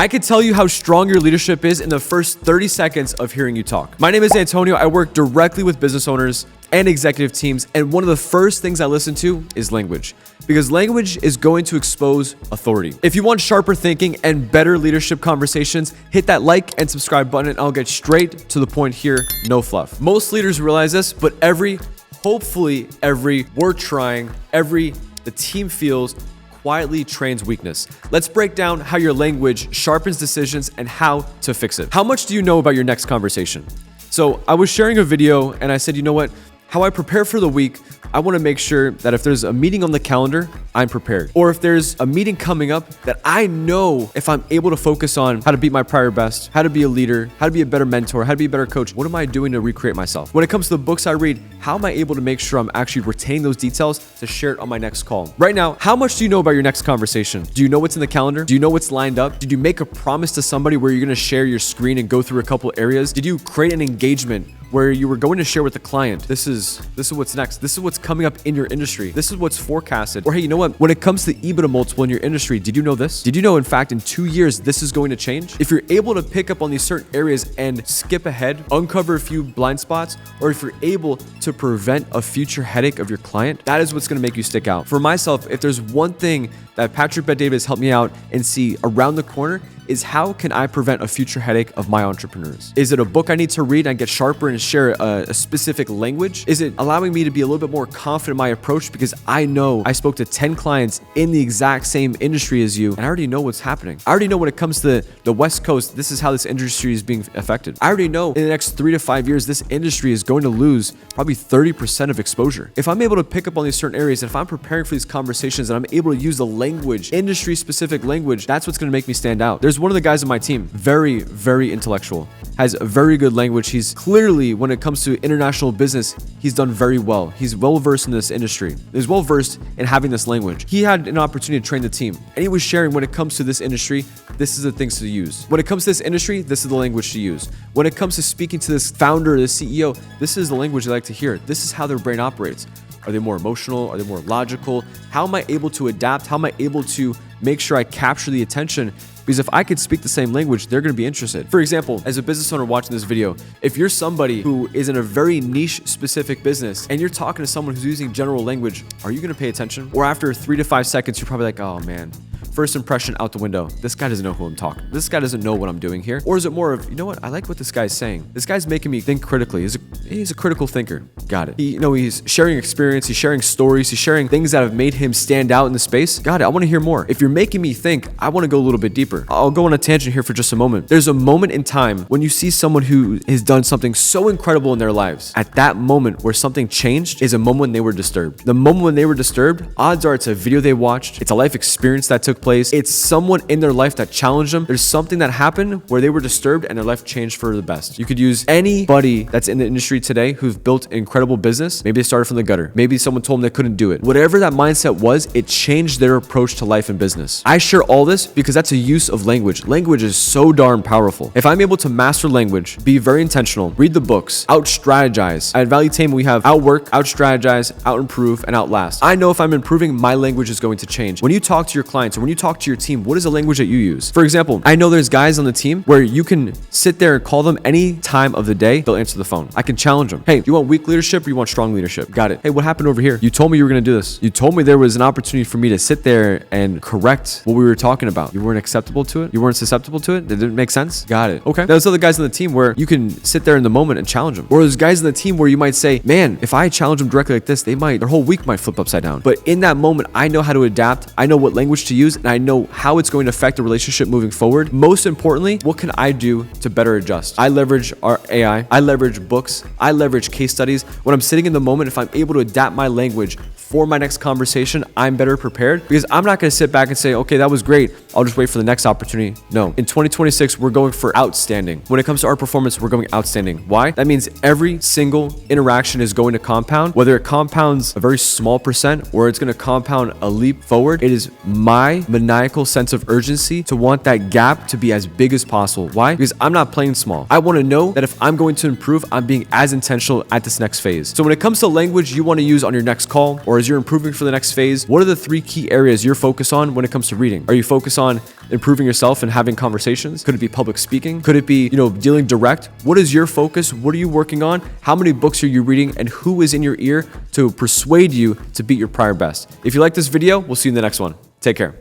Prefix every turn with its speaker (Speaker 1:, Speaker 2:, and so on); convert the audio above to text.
Speaker 1: I could tell you how strong your leadership is in the first 30 seconds of hearing you talk. My name is Antonio. I work directly with business owners and executive teams, and one of the first things I listen to is language, because language is going to expose authority. If you want sharper thinking and better leadership conversations, hit that like and subscribe button, and I'll get straight to the point here, no fluff. Most leaders realize this, but hopefully every we're trying, the team feels quietly trains weakness. Let's break down how your language sharpens decisions and how to fix it. How much do you know about your next conversation? So I was sharing a video and I said, you know what? How I prepare for the week, I want to make sure that if there's a meeting on the calendar, I'm prepared. Or if there's a meeting coming up that I know if I'm able to focus on how to beat my prior best, how to be a leader, how to be a better mentor, how to be a better coach, what am I doing to recreate myself? When it comes to the books I read, how am I able to make sure I'm actually retaining those details to share it on my next call? Right now, how much do you know about your next conversation? Do you know what's in the calendar? Do you know what's lined up? Did you make a promise to somebody where you're going to share your screen and go through a couple areas? Did you create an engagement where you were going to share with the client, this is what's next. This is what's coming up in your industry. This is what's forecasted. Or hey, you know what? When it comes to EBITDA multiple in your industry, did you know this? Did you know, in fact, in 2 years, this is going to change? If you're able to pick up on these certain areas and skip ahead, uncover a few blind spots, or if you're able to prevent a future headache of your client, that is what's going to make you stick out. For myself, if there's one thing that Patrick Bet-David has helped me out and see around the corner, is how can I prevent a future headache of my entrepreneurs? Is it a book I need to read and get sharper and share a specific language? Is it allowing me to be a little bit more confident in my approach because I know I spoke to 10 clients in the exact same industry as you and I already know what's happening. I already know when it comes to the West Coast, this is how this industry is being affected. I already know in the next 3 to 5 years, this industry is going to lose probably 30% of exposure. If I'm able to pick up on these certain areas, and if I'm preparing for these conversations and I'm able to use the language, industry specific language, that's what's going to make me stand out. There's one of the guys on my team, very, very intellectual, has a very good language. He's clearly, when it comes to international business, he's done very well. He's well-versed in this industry. He's well-versed in having this language. He had an opportunity to train the team, and he was sharing when it comes to this industry, this is the things to use. When it comes to this industry, this is the language to use. When it comes to speaking to this founder or the CEO, this is the language they like to hear. This is how their brain operates. Are they more emotional? Are they more logical? How am I able to adapt? How am I able to make sure I capture the attention? Because if I could speak the same language, they're going to be interested. For example, as a business owner watching this video, if you're somebody who is in a very niche specific business and you're talking to someone who's using general language, are you going to pay attention? Or after 3 to 5 seconds, you're probably like, oh man, first impression out the window. This guy doesn't know who I'm talking. This guy doesn't know what I'm doing here. Or is it more of, you know what? I like what this guy's saying. This guy's making me think critically. He's a critical thinker. Got it. He's sharing experience. He's sharing stories. He's sharing things that have made him stand out in the space. Got it. I want to hear more. If you're making me think, I want to go a little bit deeper. I'll go on a tangent here for just a moment. There's a moment in time when you see someone who has done something so incredible in their lives. At that moment where something changed is a moment when they were disturbed. The moment when they were disturbed, odds are it's a video they watched. It's a life experience that took place. It's someone in their life that challenged them. There's something that happened where they were disturbed and their life changed for the best. You could use anybody that's in the industry today who've built an incredible business. Maybe they started from the gutter. Maybe someone told them they couldn't do it. Whatever that mindset was, it changed their approach to life and business. I share all this because that's a use of language. Language is so darn powerful. If I'm able to master language, be very intentional, read the books, outstrategize. At Value Team, we have Outwork, outstrategize, outimprove, and outlast. I know if I'm improving, my language is going to change. When you talk to your clients or when you talk to your team, what is the language that you use? For example, I know there's guys on the team where you can sit there and call them any time of the day, they'll answer the phone. I can challenge them. Hey, do you want weak leadership or you want strong leadership? Got it. Hey, what happened over here? You told me you were going to do this. You told me there was an opportunity for me to sit there and correct what we were talking about. You weren't acceptable to it? You weren't susceptible to it? That didn't make sense? Got it. Okay. There's other guys on the team where you can sit there in the moment and challenge them. Or there's guys on the team where you might say, man, if I challenge them directly like this, their whole week might flip upside down. But in that moment, I know how to adapt. I know what language to use and I know how it's going to affect the relationship moving forward. Most importantly, what can I do to better adjust? I leverage our AI. I leverage books. I leverage case studies. When I'm sitting in the moment, if I'm able to adapt my language for my next conversation, I'm better prepared because I'm not going to sit back and say, okay, that was great. I'll just wait for the next opportunity. No. In 2026, we're going for outstanding. When it comes to our performance, we're going outstanding. Why? That means every single interaction is going to compound, whether it compounds a very small percent or it's going to compound a leap forward. It is my maniacal sense of urgency to want that gap to be as big as possible. Why? Because I'm not playing small. I want to know that if I'm going to improve, I'm being as intentional at this next phase. So when it comes to language you want to use on your next call or as you're improving for the next phase, what are the 3 key areas you're focused on when it comes to reading? Are you focused on improving yourself and having conversations? Could it be public speaking? Could it be, dealing direct? What is your focus? What are you working on? How many books are you reading? And who is in your ear to persuade you to beat your prior best? If you like this video, we'll see you in the next one. Take care.